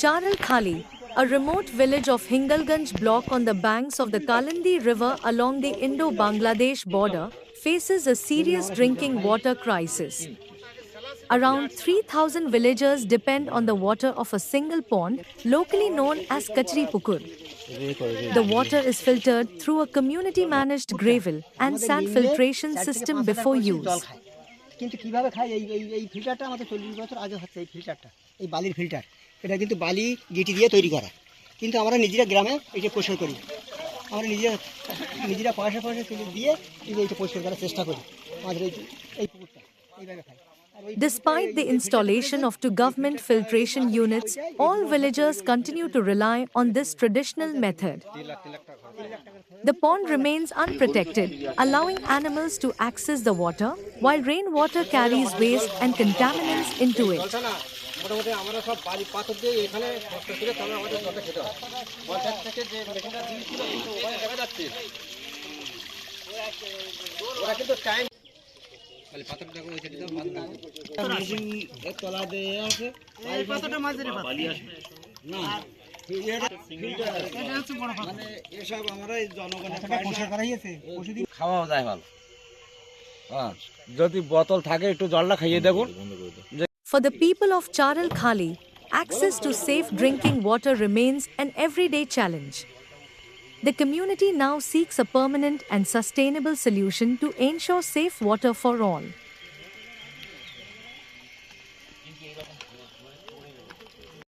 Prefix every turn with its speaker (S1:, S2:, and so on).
S1: Charal Khali, a remote village of Hingalganj block on the banks of the Kalindi River along the Indo-Bangladesh border, faces a serious drinking water crisis. Around 3,000 villagers depend on the water of a single pond, locally known as Kachri Pukur. The water is filtered through a community-managed gravel and sand filtration system before use.
S2: কিন্তু কিভাবে খাই এই ফিল্টারটা আমাদের 40 বছর আগে হচ্ছে এই ফিল্টারটা এই বালির ফিল্টার এটা কিন্তু বালি গিটি দিয়ে তৈরি করা কিন্তু আমরা নিজেরা গ্রামে এটা পরিষ্কার করি আমরা নিজেরা পয়সা তুলে দিয়ে এটা পরিষ্কার করার চেষ্টা করি আমাদের এই পুকুরটা এইভাবে খাই।
S1: Despite the installation of two government filtration units, all villagers continue to rely on this traditional method. The pond remains unprotected, allowing animals to access the water, while rainwater carries waste and contaminants into it.
S3: খাওয়া যায় ভালো যদি বোতল থাকে একটু জলটা খাইয়ে দেখুন।
S1: For the people of Charal Khali, access to safe drinking water remains an everyday challenge. The community now seeks a permanent and sustainable solution to ensure safe water for all.